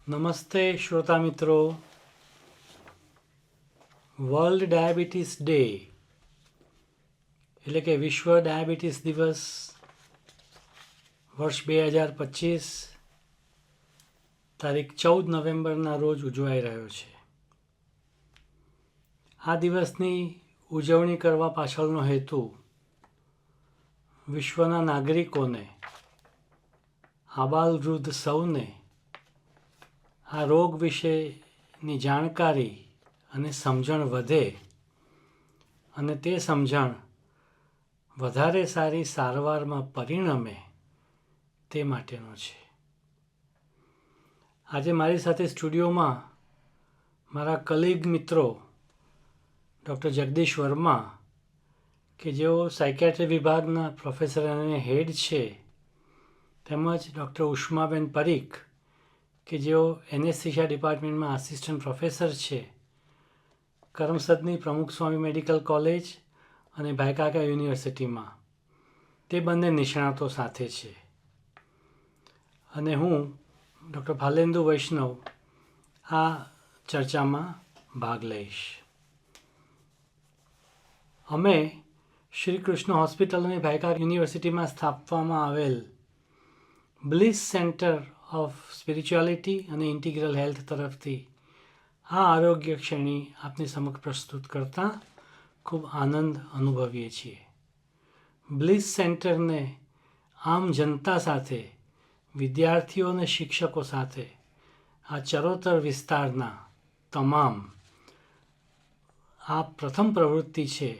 નમસ્તે શ્રોતા મિત્રો. વર્લ્ડ ડાયાબિટીસ ડે એટલે કે વિશ્વ ડાયાબિટીસ દિવસ વર્ષ 2025 તારીખ 14 નવેમ્બરના રોજ ઉજવાઈ રહ્યો છે. આ દિવસની ઉજવણી કરવા પાછળનો હેતુ વિશ્વના નાગરિકોને, આબાલવૃદ્ધ સૌને આ રોગ વિશેની જાણકારી અને સમજણ વધે અને તે સમજણ વધારે સારી સારવારમાં પરિણમે તે માટેનો છે. આજે મારી સાથે સ્ટુડિયોમાં મારા કલીગ મિત્રો ડૉક્ટર જગદીશ વર્મા, કે જેઓ સાયકિયાટ્રી વિભાગના પ્રોફેસર અને હેડ છે, તેમજ ડૉક્ટર ઉષ્માબેન પરીખ, કે જેઓ એનેસ્થેશિયા ડિપાર્ટમેન્ટમાં આસિસ્ટન્ટ પ્રોફેસર છે, કરમસદની પ્રમુખ સ્વામી મેડિકલ કોલેજ અને ભાઈકાકા યુનિવર્સિટીમાં. તે બંને નિષ્ણાતો સાથે છે અને હું ડૉક્ટર ભાલેન્દુ વૈષ્ણવ આ ચર્ચામાં ભાગ લઈશ. અમે શ્રી કૃષ્ણ હોસ્પિટલ અને ભાઈકાકા યુનિવર્સિટીમાં સ્થાપવામાં આવેલ બ્લિસ સેન્ટર ઓફ સ્પિરિચ્યુઆલિટી અને ઇન્ટિગ્રલ હેલ્થ તરફથી આ આરોગ્ય શ્રેણી આપની સમક્ષ પ્રસ્તુત કરતાં ખૂબ આનંદ અનુભવીએ છીએ. બ્લિસ સેન્ટરને આમ જનતા સાથે, વિદ્યાર્થીઓ અને શિક્ષકો સાથે આ ચરોતર વિસ્તારના તમામ આ પ્રથમ પ્રવૃત્તિ છે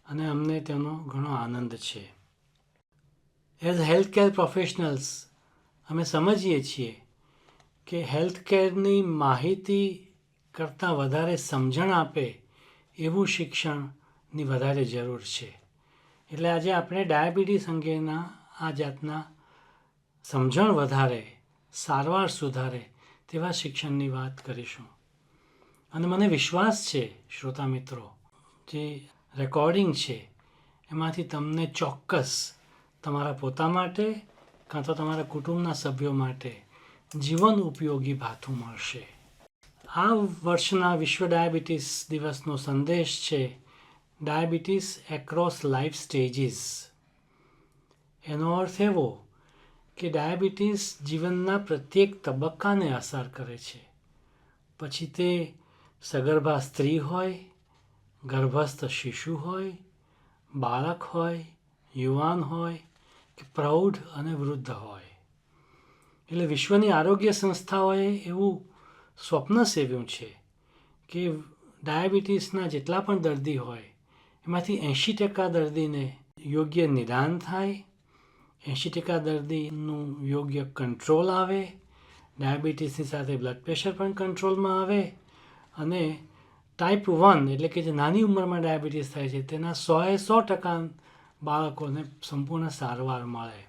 અને અમને તેનો ઘણો આનંદ છે. એઝ હેલ્થકેર પ્રોફેશનલ્સ અમે સમજીએ છીએ કે હેલ્થકેરની માહિતી કરતાં વધારે સમજણ આપે એવું શિક્ષણની વધારે જરૂર છે. એટલે આજે આપણે ડાયાબિટીસ અંગેના આ જાતના સમજણ વધારે, સારવાર સુધારે તેવા શિક્ષણની વાત કરીશું. અને મને વિશ્વાસ છે શ્રોતા મિત્રો, જે રેકોર્ડિંગ છે એમાંથી તમને ચોક્કસ તમારા પોતા માટે કાં તો તમારા કુટુંબના સભ્યો માટે જીવન ઉપયોગી ભાથું મળશે. આ વર્ષના વિશ્વ ડાયાબિટીસ દિવસનો સંદેશ છે ડાયાબિટીસ એક્રોસ લાઈફ સ્ટેજીસ. એનો અર્થ એવો કે ડાયાબિટીસ જીવનના પ્રત્યેક તબક્કાને અસર કરે છે. પછી તે સગર્ભા સ્ત્રી હોય, ગર્ભસ્થ શિશુ હોય, બાળક હોય, યુવાન હોય કે પ્રૌઢ અને વૃદ્ધ હોય. એટલે વિશ્વની આરોગ્ય સંસ્થાઓએ એવું સ્વપ્ન સેવ્યું છે કે ડાયાબિટીસના જેટલા પણ દર્દી હોય એમાંથી 80% દર્દીને યોગ્ય નિદાન થાય, 80% દર્દીનું યોગ્ય કંટ્રોલ આવે, ડાયાબિટીસની સાથે બ્લડ પ્રેશર પણ કંટ્રોલમાં આવે અને ટાઈપ 1 એટલે કે જે નાની ઉંમરમાં ડાયાબિટીસ થાય છે તેના 100% બાળકોને સંપૂર્ણ સારવાર મળે.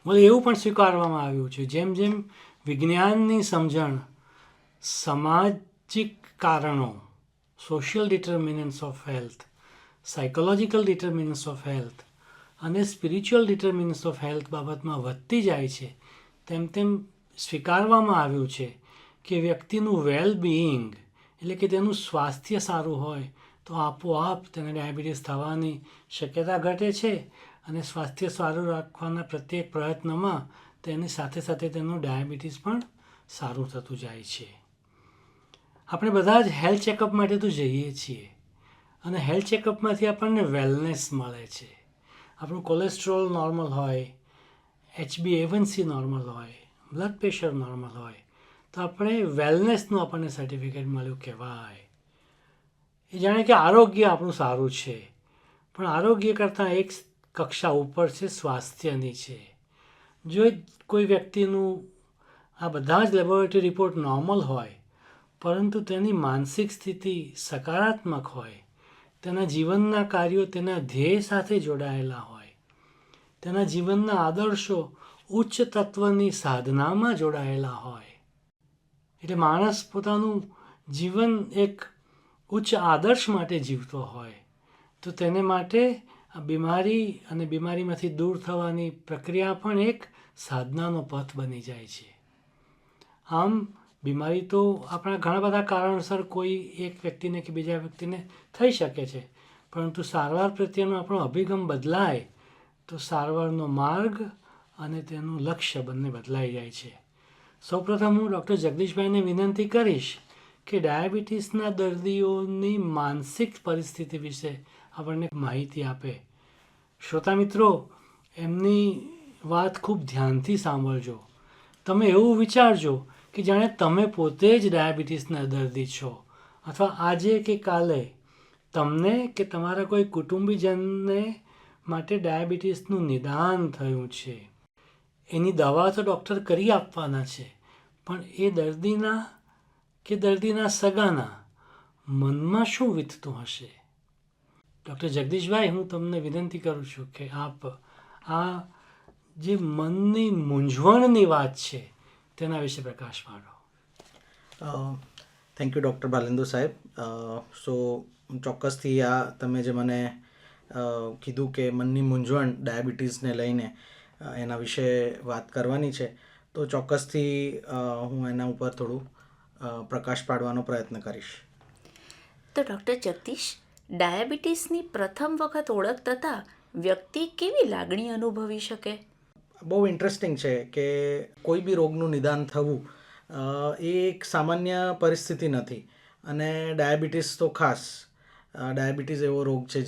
મને એવું પણ સ્વીકારવામાં આવ્યું છે જેમ જેમ વિજ્ઞાનની સમજણ સામાજિક કારણો, social determinants of health, psychological determinants of health અને સ્પિરિચ્યુઅલ ડિટર્મિનન્ટ્સ ઓફ હેલ્થ બાબતમાં વધતી જાય છે, તેમ તેમ સ્વીકારવામાં આવ્યું છે કે વ્યક્તિનું વેલ બિઈંગ એટલે કે તેનું સ્વાસ્થ્ય સારું હોય તો આપોઆપ તેને ડાયાબિટીસ થવાની શક્યતા ઘટે છે અને સ્વાસ્થ્ય સારું રાખવાના પ્રત્યેક પ્રયત્નમાં તેની સાથે સાથે તેનું ડાયાબિટીસ પણ સારું થતું જાય છે. આપણે બધા જ હેલ્થ ચેકઅપ માટે તો જઈએ છીએ અને હેલ્થ ચેકઅપમાંથી આપણને વેલનેસ મળે છે. આપણું કોલેસ્ટ્રોલ નોર્મલ હોય, HbA1c નોર્મલ હોય, બ્લડ પ્રેશર નોર્મલ હોય તો આપણે વેલનેસનું આપણને સર્ટિફિકેટ મળ્યું કહેવાય. એ જાણે કે આરોગ્ય આપણું સારું છે, પણ આરોગ્ય કરતાં એક કક્ષા ઉપર છે, સ્વાસ્થ્યની છે. જો કોઈ વ્યક્તિનું આ બધા જ લેબોરેટરી રિપોર્ટ નોર્મલ હોય પરંતુ તેની માનસિક સ્થિતિ સકારાત્મક હોય, તેના જીવનના કાર્યો તેના ધ્યેય સાથે જોડાયેલા હોય, તેના જીવનના આદર્શો ઉચ્ચ તત્વની સાધનામાં જોડાયેલા હોય, એટલે માણસ પોતાનું જીવન એક ઉચ્ચ આદર્શ માટે જીવતો હોય તો તેને માટે આ બીમારી અને બીમારીમાંથી દૂર થવાની પ્રક્રિયા પણ એક સાધનાનો પથ બની જાય છે. આમ બીમારી તો આપણા ઘણા બધા કારણસર કોઈ એક વ્યક્તિને કે બીજા વ્યક્તિને થઈ શકે છે, પરંતુ સારવાર પ્રત્યેનો આપણો અભિગમ બદલાય તો સારવારનો માર્ગ અને તેનું લક્ષ્ય બંને બદલાઈ જાય છે. સૌપ્રથમ હું ડૉક્ટર જગદીશભાઈને વિનંતી કરીશ કે ડાયાબિટીસના દર્દીઓની માનસિક પરિસ્થિતિ વિશે આપણને માહિતી આપે. શ્રોતા મિત્રો, એમની વાત ખૂબ ધ્યાનથી સાંભળજો. તમે એવું વિચારજો કે જાણે તમે પોતે જ ડાયાબિટીસના દર્દી છો, અથવા આજે કે કાલે તમને કે તમારા કોઈ કુટુંબીજનને માટે ડાયાબિટીસનું નિદાન થયું છે. એની દવા તો ડૉક્ટર કરી આપવાના છે, પણ એ દર્દીના કે દર્દીના સગાના મનમાં શું વીતતું હશે? ડૉક્ટર જગદીશભાઈ, હું તમને વિનંતી કરું છું કે આપ આ જે મનની મૂંઝવણની વાત છે તેના વિશે પ્રકાશ પાડો. થેન્ક યુ ડૉક્ટર બાલેન્દુ સાહેબ. સો ચોક્કસથી આ તમે જે મને કીધું કે મનની મૂંઝવણ ડાયાબિટીસને લઈને એના વિશે વાત કરવાની છે, તો ચોક્કસથી હું એના ઉપર થોડું પ્રકાશ પાડવાનો પ્રયત્ન કરીશ. તો ડૉક્ટર જગદીશ, ડાયાબિટીસની પ્રથમ વખત ઓળખ થતાં વ્યક્તિ કેવી લાગણી અનુભવી શકે? બહુ ઇન્ટરેસ્ટિંગ છે કે કોઈ બી રોગનું નિદાન થવું એ એક સામાન્ય પરિસ્થિતિ નથી, અને ડાયાબિટીસ તો ખાસ. ડાયાબિટીસ એવો રોગ છે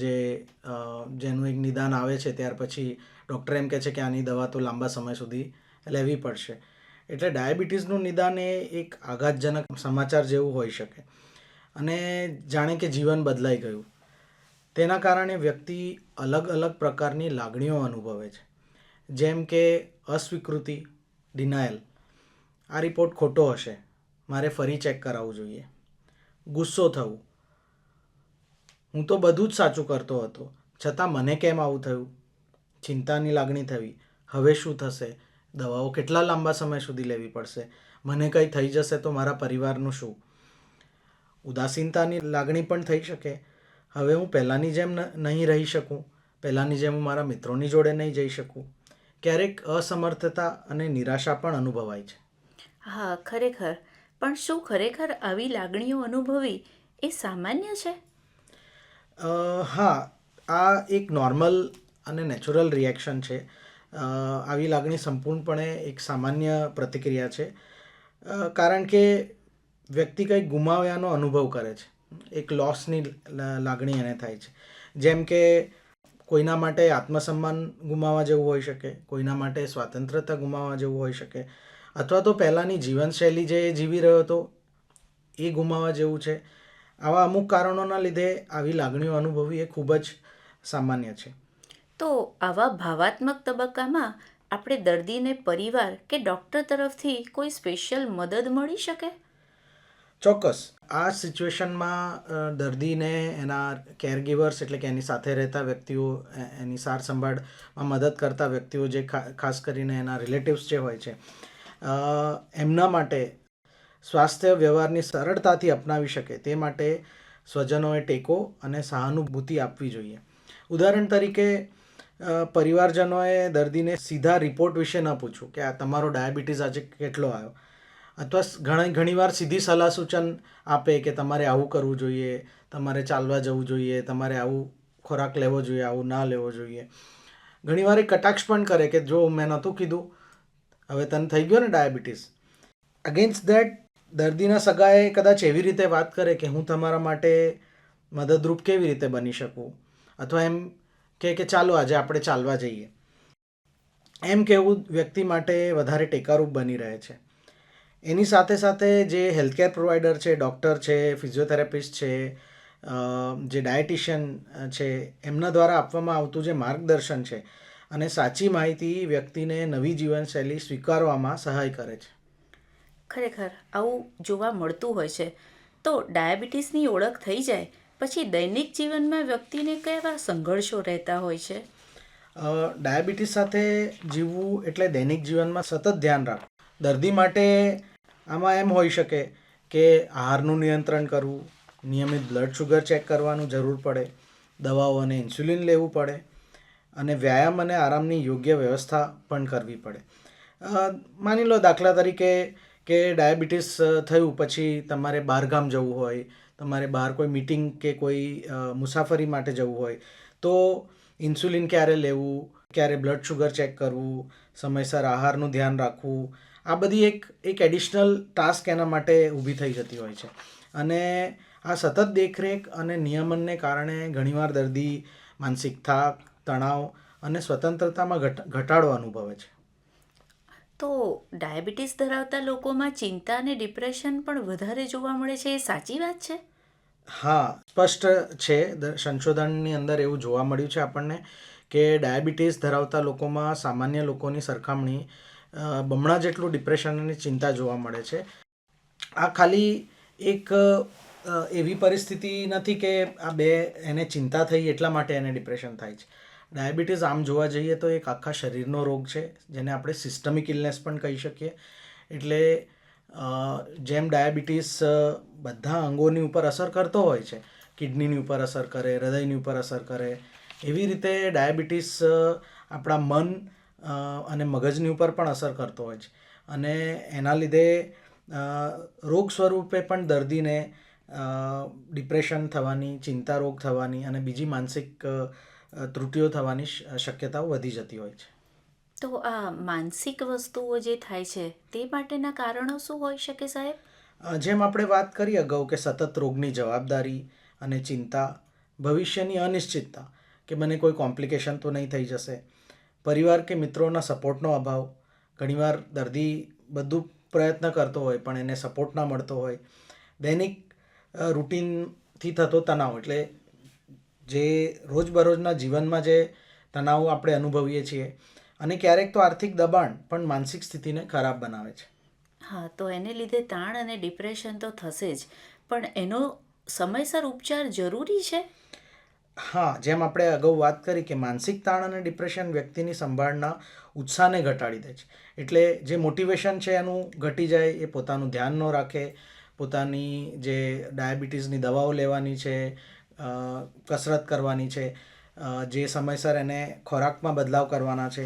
જેનું એક નિદાન આવે છે ત્યાર પછી ડૉક્ટર એમ કહે છે કે આની દવા તો લાંબા સમય સુધી લેવી પડશે. એટલે ડાયાબિટીસનું નિદાન એ એક આઘાતજનક સમાચાર જેવું હોઈ શકે, અને જાણે કે જીવન બદલાઈ ગયું. તેના કારણે વ્યક્તિ અલગ અલગ પ્રકારની લાગણીઓ અનુભવે છે, જેમ કે અસ્વીકૃતિ, ડિનાયલ, આ રિપોર્ટ ખોટો હશે, મારે ફરી ચેક કરાવવું જોઈએ. ગુસ્સો થવું, હું તો બધું જ સાચું કરતો હતો છતાં મને કેમ આવું થયું. ચિંતાની લાગણી થવી, હવે શું થશે, દવાઓ કેટલા લાંબા સમય સુધી લેવી પડશે, મને કંઈ થઈ જશે તો મારા પરિવારનું શું. ઉદાસીનતાની લાગણી પણ થઈ શકે, હવે હું પહેલાંની જેમ નહીં રહી શકું, પહેલાંની જેમ હું મારા મિત્રોની જોડે નહીં જઈ શકું. ક્યારેક અસમર્થતા અને નિરાશા પણ અનુભવાય છે. હા, ખરેખર. પણ શું ખરેખર આવી લાગણીઓ અનુભવી એ સામાન્ય છે? હા, આ એક નોર્મલ અને નેચરલ રિએક્શન છે. આવી લાગણી સંપૂર્ણપણે એક સામાન્ય પ્રતિક્રિયા છે, કારણ કે વ્યક્તિ કંઈક ગુમાવ્યાનો અનુભવ કરે છે. એક લોસની લાગણી એને થાય છે. જેમ કે કોઈના માટે આત્મસન્માન ગુમાવવા જેવું હોઈ શકે, કોઈના માટે સ્વાતંત્રતા ગુમાવવા જેવું હોઈ શકે, અથવા તો પહેલાંની જીવનશૈલી જે જીવી રહ્યો હતો એ ગુમાવવા જેવું છે. આવા અમુક કારણોના લીધે આવી લાગણીઓ અનુભવવી એ ખૂબ જ સામાન્ય છે. તો આવા ભાવાત્મક તબક્કામાં આપણે દર્દીને પરિવાર કે ડૉક્ટર તરફથી કોઈ સ્પેશિયલ મદદ મળી શકે? ચોક્કસ. આ સિચ્યુએશનમાં દર્દીને એના કેરગીવર્સ એટલે કે એની સાથે રહેતા વ્યક્તિઓ, એની સાર સંભાળમાં મદદ કરતા વ્યક્તિઓ, જે ખાસ કરીને એના રિલેટિવ્સ જે હોય છે, એમના માટે સ્વાસ્થ્ય વ્યવહારની સરળતાથી અપનાવી શકે તે માટે સ્વજનોએ ટેકો અને સહાનુભૂતિ આપવી જોઈએ. ઉદાહરણ તરીકે, પરિવારજનોએ દર્દીને સીધા રિપોર્ટ વિશે ન પૂછવું કે આ તમારો ડાયાબિટીસ આજે કેટલો આવ્યો, અથવા ઘણીવાર સીધી સલાહ સૂચન આપે કે તમારે આવું કરવું જોઈએ, તમારે ચાલવા જવું જોઈએ, તમારે આવું ખોરાક લેવો જોઈએ, આવું ના લેવો જોઈએ. ઘણીવાર એ કટાક્ષ પણ કરે કે જો મેં નહોતું કીધું, હવે તને થઈ ગયો ને ડાયાબિટીસ. અગેન્સ્ટ ધેટ દર્દીના સગાએ કદાચ એવી રીતે વાત કરે કે હું તમારા માટે મદદરૂપ કેવી રીતે બની શકું, અથવા એમ કે ચાલો આજે આપણે ચાલવા જઈએ. એમ કહેવું વ્યક્તિ માટે વધારે ટેકારૂપ બની રહે છે. એની સાથે સાથે જે હેલ્થકેર પ્રોવાઈડર છે, ડૉક્ટર છે, ફિઝિયોથેરાપિસ્ટ છે, જે ડાયટિશિયન છે, એમના દ્વારા આપવામાં આવતું જે માર્ગદર્શન છે અને સાચી માહિતી વ્યક્તિને નવી જીવનશૈલી સ્વીકારવામાં સહાય કરે છે. ખરેખર આવું જોવા મળતું હોય છે. તો ડાયાબિટીસની ઓળખ થઈ જાય પછી દૈનિક જીવનમાં વ્યક્તિને કેવા સંઘર્ષો રહેતા હોય છે? ડાયાબિટીસ સાથે જીવવું એટલે દૈનિક જીવનમાં સતત ધ્યાન રાખવું. દર્દી માટે આમાં એમ હોઈ શકે કે આહારનું નિયંત્રણ કરવું, નિયમિત બ્લડ શુગર ચેક કરવાનું જરૂર પડે, દવાઓ અને ઇન્સ્યુલિન લેવું પડે, અને વ્યાયામ અને આરામની યોગ્ય વ્યવસ્થા પણ કરવી પડે. માની લો દાખલા તરીકે કે ડાયાબિટીસ થયું પછી તમારે બહારગામ જવું હોય, તમારે બહાર કોઈ મીટિંગ કે કોઈ મુસાફરી માટે જવું હોય તો ઇન્સ્યુલિન ક્યારે લેવું, ક્યારે બ્લડ શુગર ચેક કરવું, સમયસર આહારનું ધ્યાન રાખવું, આ બધી એક એડિશનલ ટાસ્ક એના માટે ઊભી થઈ જતી હોય છે. અને આ સતત દેખરેખ અને નિયમનને કારણે ઘણીવાર દર્દી માનસિક થાક, તણાવ અને સ્વતંત્રતામાં ઘટાડો અનુભવે છે. તો ડાયાબિટીસ ધરાવતા લોકોમાં ચિંતા અને ડિપ્રેશન પણ વધારે જોવા મળે છે, એ સાચી વાત છે? હા, સ્પષ્ટ છે. સંશોધનની અંદર એવું જોવા મળ્યું છે આપણને કે ડાયાબિટીસ ધરાવતા લોકોમાં સામાન્ય લોકોની સરખામણી બમણા જેટલું ડિપ્રેશન અને ચિંતા જોવા મળે છે. આ ખાલી એક એવી પરિસ્થિતિ નથી કે આ બે એને ચિંતા થઈ એટલા માટે એને ડિપ્રેશન થાય છે. ડાયાબિટીસ આમ જોવા જઈએ તો એક આખા શરીરનો રોગ છે, જેને આપણે સિસ્ટમિક ઇલનેસ પણ કહી શકીએ. એટલે જેમ ડાયાબિટીસ બધા અંગોની ઉપર અસર કરતો હોય છે, કિડનીની ઉપર અસર કરે, હૃદયની ઉપર અસર કરે, એવી રીતે ડાયાબિટીસ આપણા મન અને મગજની ઉપર પણ અસર કરતો હોય છે. અને એના લીધે રોગ સ્વરૂપે પણ દર્દીને ડિપ્રેશન થવાની, ચિંતા રોગ થવાની અને બીજી માનસિક ત્રુટિઓ થવાની શક્યતાઓ વધી જતી હોય છે. તો આ માનસિક વસ્તુઓ જે થાય છે તે માટેના કારણો શું હોઈ શકે સાહેબ? જેમ આપણે વાત કરી અગાઉ કે સતત રોગની જવાબદારી અને ચિંતા, ભવિષ્યની અનિશ્ચિતતા કે મને કોઈ કોમ્પ્લિકેશન તો નહીં થઈ જશે, પરિવાર કે મિત્રોના સપોર્ટનો અભાવ, ઘણીવાર દર્દી બધું પ્રયત્ન કરતો હોય પણ એને સપોર્ટ ના મળતો હોય, દૈનિક રૂટીનથી થતો તણાવ, એટલે જે રોજબરોજના જીવનમાં જે તણાવ આપણે અનુભવીએ છીએ, અને ક્યારેક તો આર્થિક દબાણ પણ માનસિક સ્થિતિને ખરાબ બનાવે છે. હા, તો એને લીધે તાણ અને ડિપ્રેશન તો થશે જ, પણ એનો સમયસર ઉપચાર જરૂરી છે? હા, જેમ આપણે અગાઉ વાત કરી કે માનસિક તાણ અને ડિપ્રેશન વ્યક્તિની સંભાળના ઉત્સાહને ઘટાડી દે છે. એટલે જે મોટિવેશન છે એનું ઘટી જાય, એ પોતાનું ધ્યાન ન રાખે, પોતાની જે ડાયાબિટીસની દવાઓ લેવાની છે, કસરત કરવાની છે, જે સમયસર એને ખોરાકમાં બદલાવ કરવાના છે,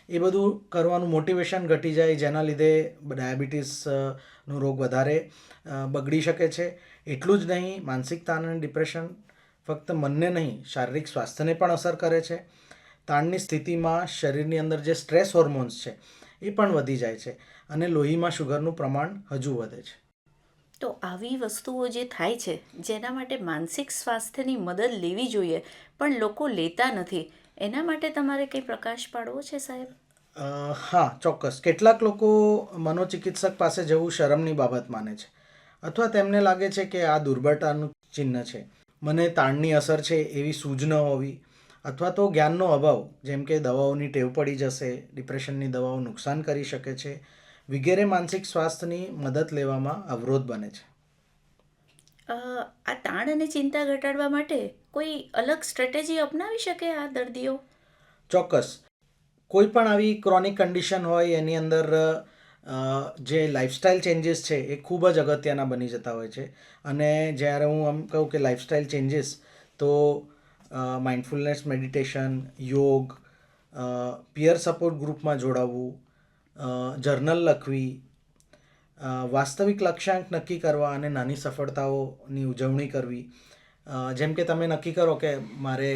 એ બધું કરવાનું મોટિવેશન ઘટી જાય, જેના લીધે ડાયાબિટીસનો રોગ વધારે બગડી શકે છે. એટલું જ નહીં, માનસિક તાણ અને ડિપ્રેશન ફક્ત મનને નહીં, શારીરિક સ્વાસ્થ્યને પણ અસર કરે છે. તાણની સ્થિતિમાં શરીરની અંદર જે સ્ટ્રેસ હોર્મોન્સ છે એ પણ વધી જાય છે અને લોહીમાં શુગરનું પ્રમાણ હજુ વધે છે. તો આવી વસ્તુઓ જે થાય છે જેના માટે માનસિક સ્વાસ્થ્યની મદદ લેવી જોઈએ પણ લોકો લેતા નથી, એના માટે તમારે કંઈ પ્રકાશ પાડવો છે સાહેબ? હા, ચોક્કસ. કેટલાક લોકો મનોચિકિત્સક પાસે જવું શરમની બાબત માને છે, અથવા તેમને લાગે છે કે આ દુર્બળતાનું ચિહ્ન છે. મને તાણની અસર છે એવી સૂઝ ન હોવી, અથવા તો જ્ઞાનનો અભાવ, જેમ કે દવાઓની ટેવ પડી જશે, ડિપ્રેશનની દવાઓ નુકસાન કરી શકે છે વગેરે માનસિક સ્વાસ્થ્યની મદદ લેવામાં અવરોધ બને છે. આ તાણ અને ચિંતા ઘટાડવા માટે કોઈ અલગ સ્ટ્રેટેજી અપનાવી શકે આ દર્દીઓ? ચોક્કસ. કોઈ પણ આવી ક્રોનિક કન્ડિશન હોય એની અંદર જે લાઇફસ્ટાઇલ ચેન્જીસ છે એ ખૂબ જ અગત્યના બની જતા હોય છે. અને જ્યારે હું આમ કહું કે લાઇફસ્ટાઇલ ચેન્જીસ, તો માઇન્ડફુલનેસ મેડિટેશન, યોગ, પિયર સપોર્ટ ગ્રુપમાં જોડાવવું, જર્નલ લખવી, વાસ્તવિક લક્ષ્યાંક નક્કી કરવા અને નાની સફળતાઓની ઉજવણી કરવી. જેમ કે તમે નક્કી કરો કે મારે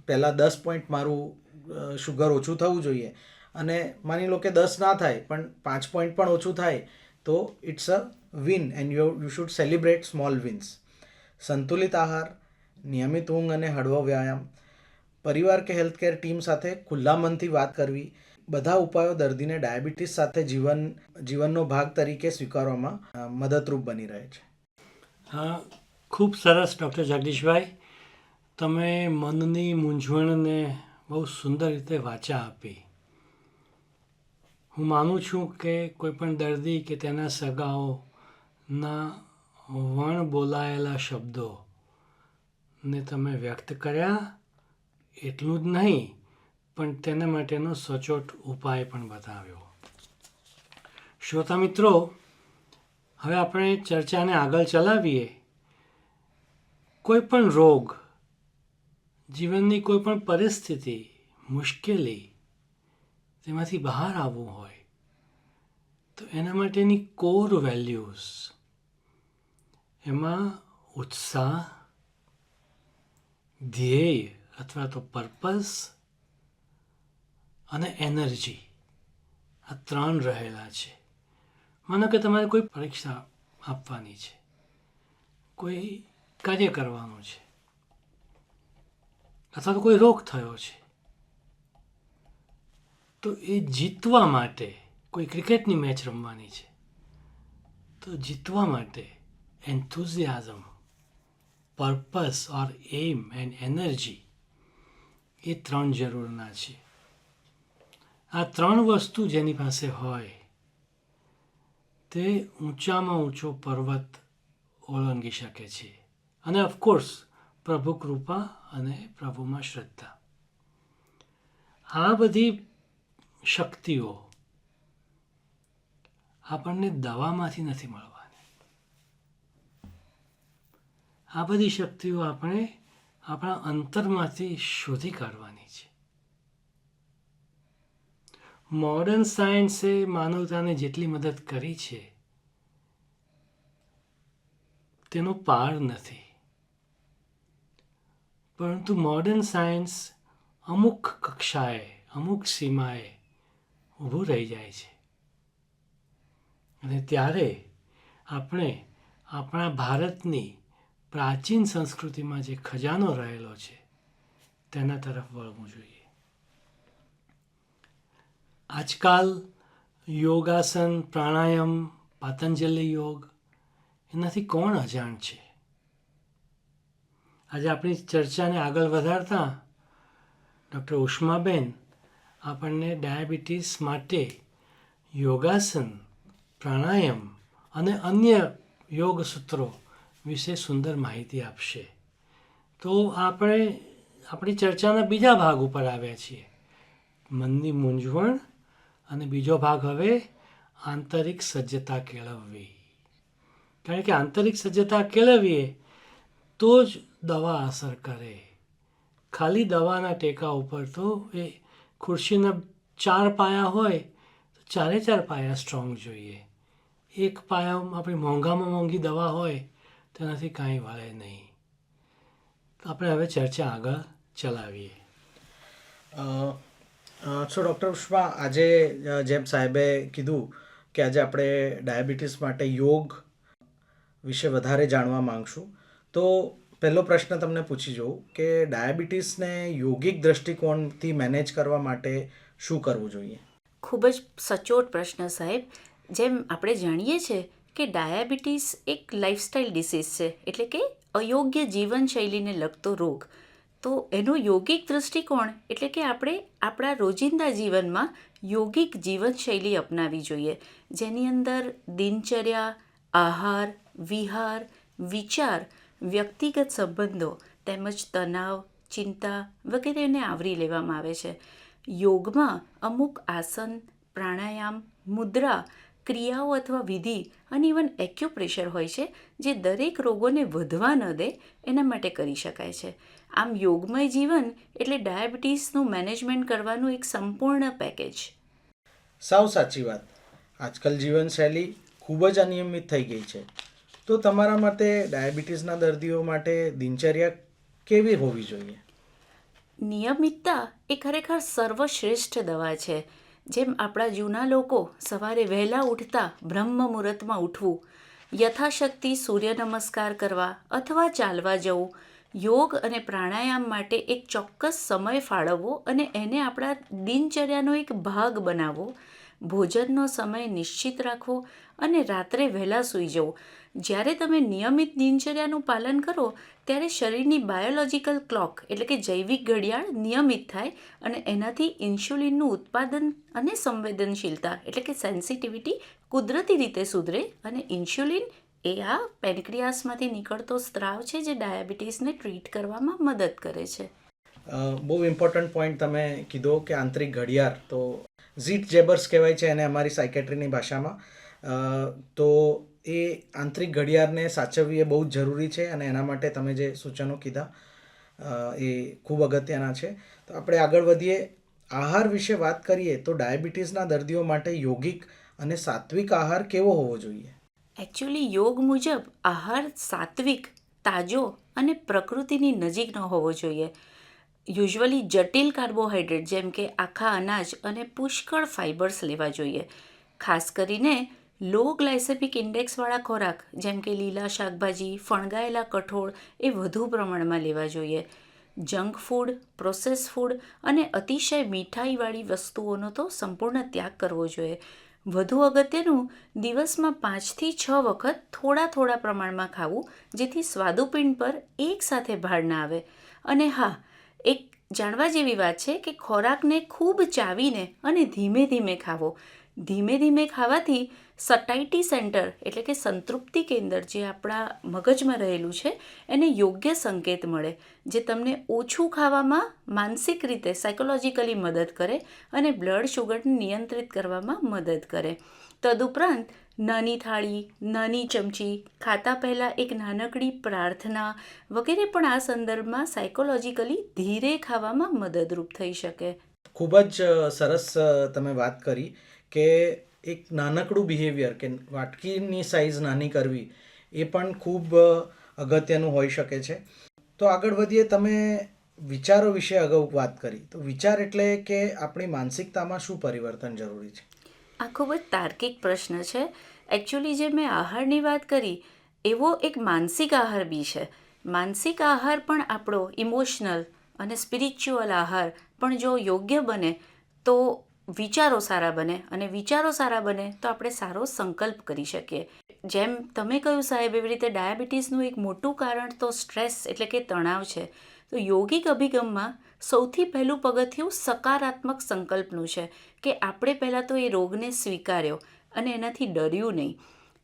પહેલાં 10 પોઈન્ટ મારું શુગર ઓછું થવું જોઈએ, અને માની લો કે 10 ના થાય પણ 5 પોઈન્ટ પણ ઓછું થાય, તો it's a win and you should celebrate small wins. સંતુલિત આહાર, નિયમિત ઊંઘ અને હળવો વ્યાયામ, પરિવાર કે હેલ્થકેર ટીમ સાથે ખુલ્લા મનથી વાત કરવી, બધા ઉપાયો દર્દીને ડાયાબિટીસ સાથે જીવનનો ભાગ તરીકે સ્વીકારવામાં મદદરૂપ બની રહે છે. હા, ખૂબ સરસ ડૉક્ટર જગદીશભાઈ, તમે મનની મૂંઝવણને બહુ સુંદર રીતે વાચા આપી. હું માનું છું કે કોઈપણ દર્દી કે તેના સગાઓના વણ બોલાયેલા શબ્દોને તમે વ્યક્ત કર્યા, એટલું જ નહીં પણ તેના માટેનો સચોટ ઉપાય પણ બતાવ્યો. શ્રોતા મિત્રો, હવે આપણે ચર્ચાને આગળ ચલાવીએ. કોઈ પણ રોગ, જીવનની કોઈ પણ પરિસ્થિતિ, મુશ્કેલી, તેમાંથી બહાર આવવું હોય તો એના માટેની કોર વેલ્યુઝ એમાં ઉત્સાહ, ધ્યેય અથવા તો પર્પઝ અને એનર્જી, આ 3 રહેલા છે. માનો કે તમારે કોઈ પરીક્ષા આપવાની છે, કોઈ કાર્ય કરવાનું છે, અથવા તો કોઈ રોગ થયો છે, તો એ જીતવા માટે, કોઈ ક્રિકેટની મેચ રમવાની છે, તો જીતવા માટે enthusiasm, purpose or aim and energy, એ 3 જરૂરના છે. આ 3 વસ્તુ જેની પાસે હોય તે ઊંચામાં ઊંચો પર્વત ઓળંગી શકે છે. અને ઓફકોર્સ પ્રભુ કૃપા અને પ્રભુમાં શ્રદ્ધા. આ બધી શક્તિઓ આપણને દવામાંથી નથી મળવાની. આ બધી શક્તિઓ આપણે આપણા અંતરમાંથી શોધી કાઢવાની છે. મોડર્ન સાયન્સે માનવતાને જેટલી મદદ કરી છે તેનો પાર નથી. પરંતુ મોડર્ન સાયન્સ અમુક કક્ષાએ, અમુક સીમાએ ઊભું રહી જાય છે. અને ત્યારે આપણે આપણા ભારતની પ્રાચીન સંસ્કૃતિમાં જે ખજાનો રહેલો છે તેના તરફ વળવું જોઈએ. આજકાલ યોગાસન, પ્રાણાયામ, પાતંજલિ યોગ, એનાથી કોણ અજાણ છે? આજે આપણી ચર્ચાને આગળ વધારતા ડૉક્ટર ઉષ્માબેન આપણને ડાયાબિટીસ માટે યોગાસન, પ્રાણાયામ અને અન્ય યોગ સૂત્રો વિશે સુંદર માહિતી આપશે. તો આપણે આપણી ચર્ચાના બીજા ભાગ ઉપર આવ્યા છીએ, મનની મૂંઝવણ, અને બીજો ભાગ હવે આંતરિક સજ્જતા કેળવવી. કારણ કે આંતરિક સજ્જતા કેળવીએ તો જ દવા અસર કરે. ખાલી દવાના ટેકા ઉપર તો એ ખુરશીના 4 પાયા હોય તો 4 પાયા સ્ટ્રોંગ જોઈએ. એક પાયા આપણી મોંઘામાં મોંઘી દવા હોય તેનાથી કાંઈ વળે નહીં. આપણે હવે ચર્ચા આગળ ચલાવીએ. સો ડૉક્ટર ઉષ્મા, આજે જેમ સાહેબે કીધું કે આજે આપણે ડાયાબિટીસ માટે યોગ વિશે વધારે જાણવા માંગશું. તો પહેલો પ્રશ્ન તમને પૂછી જોઉં કે ડાયાબિટીસને યોગિક દૃષ્ટિકોણથી મેનેજ કરવા માટે શું કરવું જોઈએ? ખૂબ જ સચોટ પ્રશ્ન સાહેબ. જેમ આપણે જાણીએ છીએ કે ડાયાબિટીસ એક લાઇફસ્ટાઇલ ડિસીઝ છે, એટલે કે અયોગ્ય જીવનશૈલીને લગતો રોગ. તો એનો યોગિક દૃષ્ટિકોણ એટલે કે આપણે આપણા રોજિંદા જીવનમાં યોગિક જીવનશૈલી અપનાવી જોઈએ, જેની અંદર દિનચર્યા, આહાર, વિહાર, વિચાર, વ્યક્તિગત સંબંધો તેમજ તણાવ, ચિંતા વગેરેને આવરી લેવામાં આવે છે. યોગમાં અમુક આસન, પ્રાણાયામ, મુદ્રા, ક્રિયાઓ અથવા વિધિ અને ઇવન એક્યુપ્રેશર હોય છે જે દરેક રોગોને વધવા ન દે એના માટે કરી શકાય છે. આમ યોગમય જીવન એટલે ડાયાબિટીસનું મેનેજમેન્ટ કરવાનું એક સંપૂર્ણ પેકેજ. સાવ સાચી વાત. આજકાલ જીવનશૈલી ખૂબ જ અનિયમિત થઈ ગઈ છે. તો તમારા મતે ડાયાબિટીસના દર્દીઓ માટે દિનચર્યા કેવી હોવી જોઈએ? નિયમિતતા એ ખરેખર સર્વશ્રેષ્ઠ દવા છે. જેમ આપણા જૂના લોકો સવારે વહેલા ઉઠતા બ્રહ્મ મુહૂર્તમાં ઉઠવું, યથાશક્તિ સૂર્ય નમસ્કાર કરવા અથવા ચાલવા જવું, યોગ અને પ્રાણાયામ માટે એક ચોક્કસ સમય ફાળવવો અને એને આપણા દિનચર્યાનો એક ભાગ બનાવવો, ભોજનનો સમય નિશ્ચિત રાખવો અને રાત્રે વહેલા સૂઈ જવું. જ્યારે તમે નિયમિત દિનચર્યાનું પાલન કરો ત્યારે શરીરની બાયોલોજિકલ ક્લોક એટલે કે જૈવિક ઘડિયાળ નિયમિત થાય અને એનાથી ઇન્સ્યુલિનનું ઉત્પાદન અને સંવેદનશીલતા એટલે કે સેન્સિટિવિટી કુદરતી રીતે સુધરે અને ઇન્સ્યુલિન એ આ પેનક્રિયાસમાંથી નીકળતો સ્ત્રાવ છે જે ડાયાબિટીસને ટ્રીટ કરવામાં મદદ કરે છે. બહુ ઇમ્પોર્ટન્ટ પોઈન્ટ તમે કીધો કે આંતરિક ઘડિયાળ, તો ઝીટ જેબર્સ કહેવાય છે એને અમારી સાયકેટ્રીની ભાષામાં. તો એ આંતરિક ઘડિયાળને સાચવવી એ બહુ જ જરૂરી છે અને એના માટે તમે જે સૂચનો કીધા એ ખૂબ અગત્યના છે. તો આપણે આગળ વધીએ. આહાર વિશે વાત કરીએ તો ડાયાબિટીસના દર્દીઓ માટે યોગિક અને સાત્વિક આહાર કેવો હોવો જોઈએ? એકચ્યુઅલી યોગ મુજબ આહાર સાત્વિક, તાજો અને પ્રકૃતિની નજીકનો હોવો જોઈએ. યુઝ્યુઅલી જટિલ કાર્બોહાઈડ્રેટ જેમ કે આખા અનાજ અને પુષ્કળ ફાઇબર્સ લેવા જોઈએ. ખાસ કરીને લો ગ્લાયસેમિક ઇન્ડેક્સવાળા ખોરાક જેમ કે લીલા શાકભાજી, ફણગાયેલા કઠોળ એ વધુ પ્રમાણમાં લેવા જોઈએ. જંક ફૂડ, પ્રોસેસ ફૂડ અને અતિશય મીઠાઈવાળી વસ્તુઓનો તો સંપૂર્ણ ત્યાગ કરવો જોઈએ. વધુ અગત્યનું, દિવસમાં 5 થી 6 વખત થોડા થોડા પ્રમાણમાં ખાવું, જેથી સ્વાદુપિંડ પર એકસાથે ભાર ના આવે. અને હા, એક જાણવા જેવી વાત છે કે ખોરાકને ખૂબ ચાવીને અને ધીમે ધીમે ખાવો. ધીમે ધીમે ખાવાથી સટાઇટી સેન્ટર એટલે કે સંતૃપ્તિ કેન્દ્ર જે આપણા મગજમાં રહેલું છે એને યોગ્ય સંકેત મળે, જે તમને ઓછું ખાવામાં માનસિક રીતે સાયકોલોજીકલી મદદ કરે અને બ્લડ શુગરને નિયંત્રિત કરવામાં મદદ કરે. તદુપરાંત નાની થાળી, નાની ચમચી, ખાતા પહેલાં એક નાનકડી પ્રાર્થના વગેરે પણ આ સંદર્ભમાં સાયકોલોજીકલી ધીરે ખાવામાં મદદરૂપ થઈ શકે. ખૂબ જ સરસ તમે વાત કરી કે એક નાનકડું બિહેવિયર કે વાટકીની સાઇઝ નાની કરવી એ પણ ખૂબ અગત્યનું હોઈ શકે છે. તો આગળ વધીએ. તમે વિચારો વિશે અગાઉ વાત કરી, તો વિચાર એટલે કે આપણી માનસિકતામાં શું પરિવર્તન જરૂરી છે? આ ખૂબ જ તાર્કિક પ્રશ્ન છે. એકચ્યુઅલી જે મેં આહારની વાત કરી એવો એક માનસિક આહાર બી છે. માનસિક આહાર પણ આપણો ઇમોશનલ અને સ્પિરિચ્યુઅલ આહાર પણ જો યોગ્ય બને તો વિચારો સારા બને, અને વિચારો સારા બને તો આપણે સારો સંકલ્પ કરી શકીએ. જેમ તમે કહ્યું સાહેબ, એવી રીતે ડાયાબિટીસનું એક મોટું કારણ તો સ્ટ્રેસ એટલે કે તણાવ છે. તો યોગિક અભિગમમાં સૌથી પહેલું પગથિયું સકારાત્મક સંકલ્પનું છે કે આપણે પહેલાં તો એ રોગને સ્વીકાર્યો અને એનાથી ડર્યું નહીં.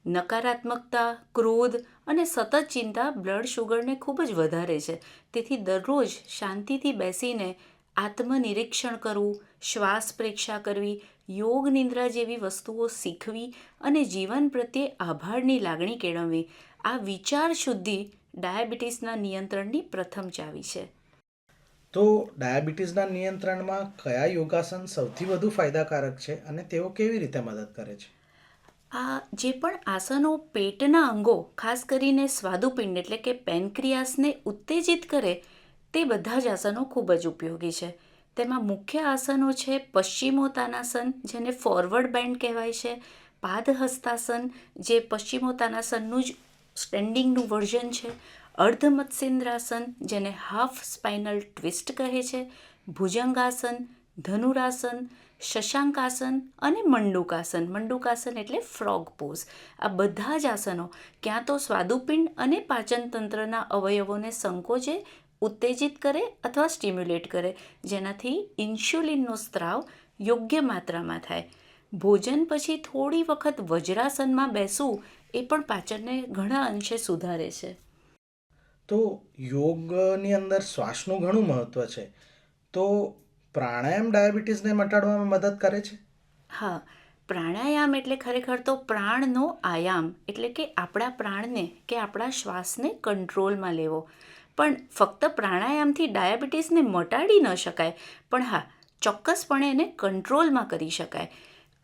નકારાત્મકતા, ક્રોધ અને સતત ચિંતા બ્લડ શુગરને ખૂબ જ વધારે છે. તેથી દરરોજ શાંતિથી બેસીને આત્મનિરીક્ષણ કરવું, શ્વાસ પ્રેક્ષા કરવી, યોગ નિંદ્રા જેવી વસ્તુઓ શીખવી અને જીવન પ્રત્યે આભારની લાગણી કેળવવી, આ વિચાર શુદ્ધિ ડાયાબિટીસના નિયંત્રણની પ્રથમ ચાવી છે. તો ડાયાબિટીસના નિયંત્રણમાં કયા યોગાસન સૌથી વધુ ફાયદાકારક છે અને તેઓ કેવી રીતે મદદ કરે છે? આ જે પણ આસનો પેટના અંગો, ખાસ કરીને સ્વાદુપિંડ એટલે કે પેનક્રિયાસને ઉત્તેજિત કરે તે બધા જ આસનો ખૂબ જ ઉપયોગી છે. તેમાં મુખ્ય આસનો છે પશ્ચિમોત્તાનાસન, જેને ફોરવર્ડ બેન્ડ કહેવાય છે, પાદહસ્તાસન જે પશ્ચિમોત્તાનાસનનું જ સ્ટેન્ડિંગનું વર્ઝન છે, અર્ધ મત્સ્યેન્દ્રાસન જેને હાફ સ્પાઇનલ ટ્વિસ્ટ કહે છે, ભુજંગાસન, ધનુરાસન, શશાંકાસન અને મંડુકાસન. મંડુકાસન એટલે ફ્રોગ પોઝ. આ બધા જ આસનો ક્યાં તો સ્વાદુપિંડ અને પાચનતંત્રના અવયવોને સંકોચે, ઉત્તેજિત કરે અથવા સ્ટિમ્યુલેટ કરે, જેનાથી ઇન્સ્યુલિનનો સ્ત્રાવ યોગ્ય માત્રામાં થાય. ભોજન પછી થોડી વખત વજ્રાસનમાં બેસવું એ પણ પાચનને ઘણા અંશે સુધારે છે. તો યોગની અંદર શ્વાસનું ઘણું મહત્ત્વ છે. તો પ્રાણાયામ ડાયાબિટીસને મટાડવામાં મદદ કરે છે? હા, પ્રાણાયામ એટલે ખરેખર તો પ્રાણનો આયામ, એટલે કે આપણા પ્રાણને કે આપણા શ્વાસને કંટ્રોલમાં લેવો. પણ ફક્ત પ્રાણાયામથી ડાયાબિટીસને મટાડી ન શકાય, પણ હા, ચોક્કસપણે એને કંટ્રોલમાં કરી શકાય.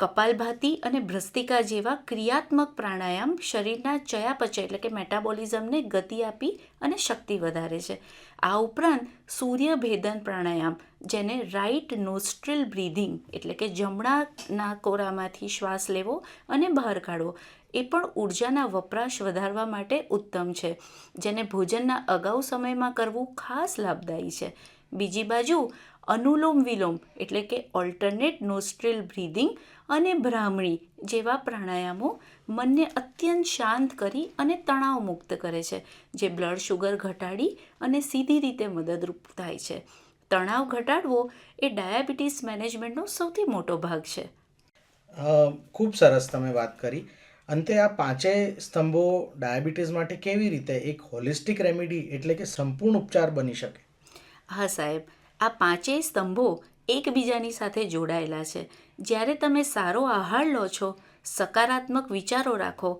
કપાલભાતિ અને ભ્રસ્તિકા જેવા ક્રિયાત્મક પ્રાણાયામ શરીરના ચયાપચય એટલે કે મેટાબોલિઝમને ગતિ આપી અને શક્તિ વધારે છે. આ ઉપરાંત સૂર્યભેદન પ્રાણાયામ, જેને રાઇટ નોસ્ટ્રિલ બ્રીધિંગ એટલે કે જમણા નાકોરામાંથી શ્વાસ લેવો અને બહાર કાઢવો, એ પણ ઉર્જાના વપરાશ વધારવા માટે ઉત્તમ છે, જેને ભોજનના અગાઉ સમયમાં કરવું ખાસ લાભદાયી છે. બીજી બાજુ અનુલોમ વિલોમ એટલે કે ઓલ્ટરનેટ નોસ્ટ્રિલ બ્રીધિંગ અને ભ્રામરી જેવા પ્રાણાયામો મનને અત્યંત શાંત કરી અને તણાવ મુક્ત કરે છે, જે બ્લડ શુગર ઘટાડી અને સીધી રીતે મદદરૂપ થાય છે. તણાવ ઘટાડવો એ ડાયાબિટીસ મેનેજમેન્ટનો સૌથી મોટો ભાગ છે. ખૂબ સરસ તમે વાત કરી. અંતે આ પાંચેય સ્તંભો ડાયાબિટીસ માટે કેવી રીતે એક હોલિસ્ટિક રેમેડી એટલે કે સંપૂર્ણ ઉપચાર બની શકે? હા સાહેબ, આ પાંચેય સ્તંભો એકબીજાની સાથે જોડાયેલા છે. જ્યારે તમે સારો આહાર લો છો, સકારાત્મક વિચારો રાખો,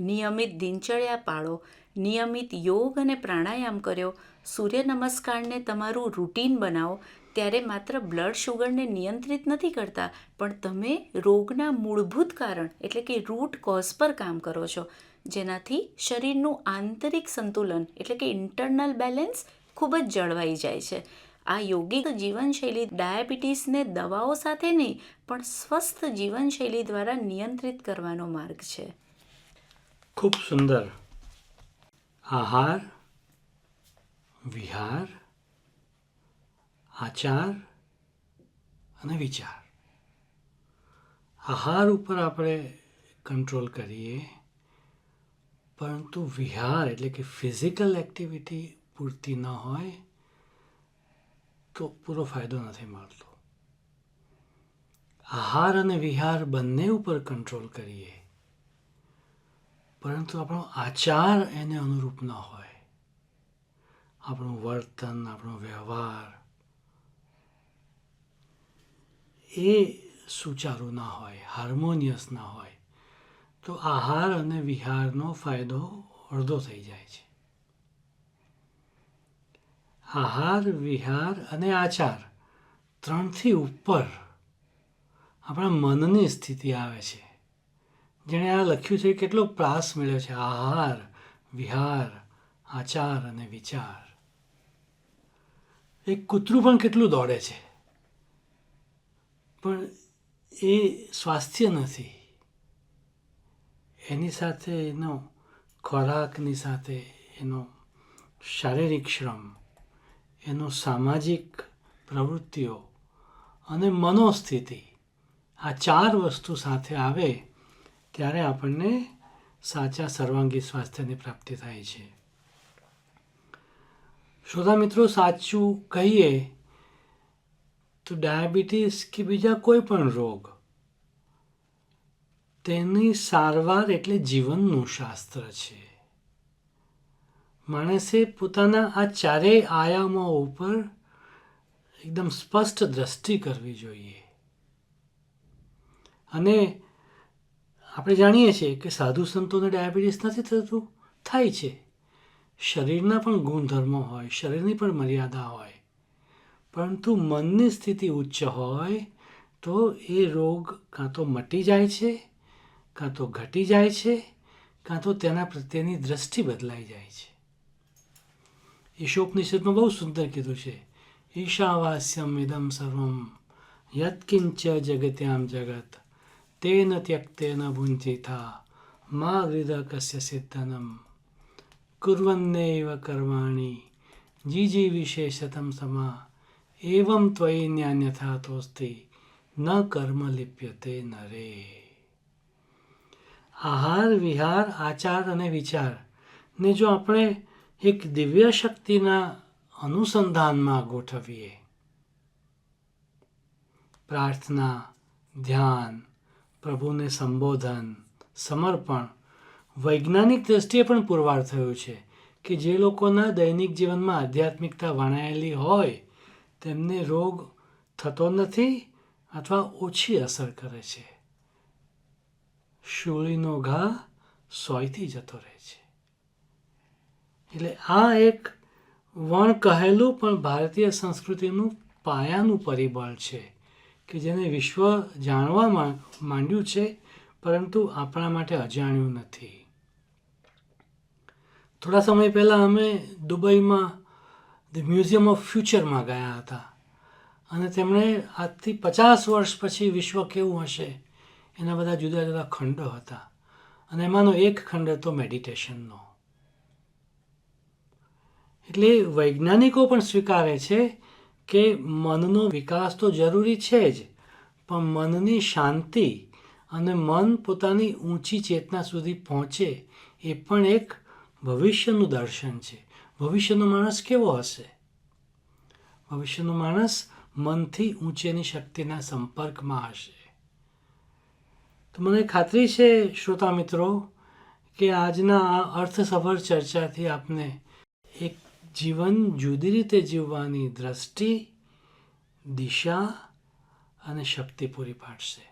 નિયમિત દિનચર્યા પાળો, નિયમિત યોગ અને પ્રાણાયામ કર્યો, સૂર્ય નમસ્કારને તમારું રૂટીન બનાવો, ત્યારે માત્ર બ્લડ શુગરને નિયંત્રિત નથી કરતા, પણ તમે રોગના મૂળભૂત કારણ એટલે કે રૂટ કોઝ પર કામ કરો છો, જેનાથી શરીરનું આંતરિક સંતુલન એટલે કે ઇન્ટરનલ બેલેન્સ ખૂબ જ જળવાઈ જાય છે. આ યોગિક જીવનશૈલી ડાયાબિટીસને દવાઓ સાથે નહીં, પણ સ્વસ્થ જીવનશૈલી દ્વારા નિયંત્રિત કરવાનો માર્ગ છે. ખૂબ સુંદર. આહાર, વિહાર, આચાર અને વિચાર. આહાર ઉપર આપણે કંટ્રોલ કરીએ, પરંતુ વિહાર એટલે કે ફિઝિકલ એક્ટિવિટી પૂરતી ન હોય તો પૂરો ફાયદો નથી મળતો. આહાર અને વિહાર બંને ઉપર કંટ્રોલ કરીએ, પરંતુ આપણો આચાર એને અનુરૂપ ન હોય, આપણું વર્તન, આપણો વ્યવહાર એ સુચારું ના હોય, હાર્મોનિયસ ના હોય, તો આહાર અને વિહારનો ફાયદો અડધો થઈ જાય છે. આહાર, વિહાર અને આચાર ત્રણથી ઉપર આપણા મનની સ્થિતિ આવે છે. જેણે આ લખ્યું છે કેટલો પ્રાસ મળ્યો છે. આહાર, વિહાર, આચાર અને વિચાર. એક કૂતરું પણ કેટલું દોડે છે, પણ એ સ્વાસ્થ્ય નથી. એની સાથે એનો ખોરાકની સાથે એનો શારીરિક શ્રમ, એનો સામાજિક પ્રવૃત્તિઓ અને મનોસ્થિતિ, આ 4 વસ્તુ સાથે આવે ત્યારે આપણને સાચા સર્વાંગી સ્વાસ્થ્યની પ્રાપ્તિ થાય છે. શ્રોતા મિત્રો, સાચું કહીએ તો ડાયાબિટીસ કે બીજા કોઈ પણ રોગ, તેની સારવાર એટલે જીવનનું શાસ્ત્ર છે. માણસે પોતાના આ 4 આયામો ઉપર એકદમ સ્પષ્ટ દ્રષ્ટિ કરવી જોઈએ. અને આપણે જાણીએ છીએ કે સાધુ સંતોને ડાયાબિટીસ નથી થતું, થાય છે. શરીરના પણ ગુણધર્મો હોય, શરીરની પણ મર્યાદા હોય, પરંતુ મનની સ્થિતિ ઉચ્ચ હોય તો એ રોગ કાં તો મટી જાય છે, કાં તો ઘટી જાય છે, કાં તો તેના પ્રત્યેની દ્રષ્ટિ બદલાઈ જાય છે. ઈશોપનિષદમાં બહુ સુંદર કીધું છે, ઈશાવાસ્યમ ઇદમ સર્વમ યત્કિંચ જગત્યામ જગત તેન ત્યક્તેન ભુંજીથા મા હૃદય કસ્ય સિદ્ધનમ કુર્વન્નૈવ કર્માણિ જીજી વિશેષતમ સમા એવમ ત્વયી ન્યાન્યથા તોસ્તિ ન કર્મ લિપ્યતે નરે. આહાર, વિહાર, આચાર અને વિચાર ને જો આપણે એક દિવ્ય શક્તિના અનુસંધાનમાં ગોઠવીએ, પ્રાર્થના, ધ્યાન, પ્રભુને સંબોધન, સમર્પણ, વૈજ્ઞાનિક દ્રષ્ટિએ પણ પુરવાર થયું છે કે જે લોકોના દૈનિક જીવનમાં આધ્યાત્મિકતા વણાયેલી હોય તેમને રોગ થતો નથી અથવા ઓછી અસર કરે છે. શૂળીનો ઘા સોયથી જતો રહે છે. એટલે આ એક વણ કહેલું પણ ભારતીય સંસ્કૃતિનું પાયાનું પરિબળ છે કે જેને વિશ્વ જાણવા માંડ્યું છે, પરંતુ આપણા માટે અજાણ્યું નથી. થોડા સમય પહેલાં અમે દુબઈમાં ધ મ્યુઝિયમ ઓફ ફ્યુચરમાં ગયા હતા અને તેમણે આજથી 50 વર્ષ પછી વિશ્વ કેવું હશે એના બધા જુદા જુદા ખંડો હતા અને એમાંનો એક ખંડ હતો મેડિટેશનનો. એટલે વૈજ્ઞાનિકો પણ સ્વીકારે છે કે મનનો વિકાસ તો જરૂરી છે જ, પણ મનની શાંતિ અને મન પોતાની ઊંચી ચેતના સુધી પહોંચે એ પણ એક ભવિષ્યનું દર્શન છે. ભવિષ્યનો માણસ કેવો હશે? ભવિષ્યનો માણસ મનથી ઊંચેની શક્તિના સંપર્કમાં હશે. તો મને ખાતરી છે શ્રોતા મિત્રો કે આજના આ અર્થસભર ચર્ચાથી આપને એક જીવન જુદી રીતે જીવવાની દ્રષ્ટિ, દિશા અને શક્તિ પૂરી પાડશે.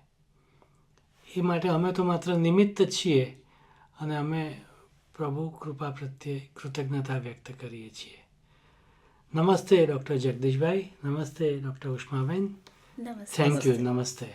એ માટે અમે તો માત્ર નિમિત્ત છીએ અને અમે પ્રભુ કૃપા પ્રત્યે કૃતજ્ઞતા વ્યક્ત કરીએ છીએ. નમસ્તે ડૉક્ટર જગદીશભાઈ, નમસ્તે ડૉક્ટર ઉષ્માબેન. નમસ્તે. Thank you. નમસ્તે.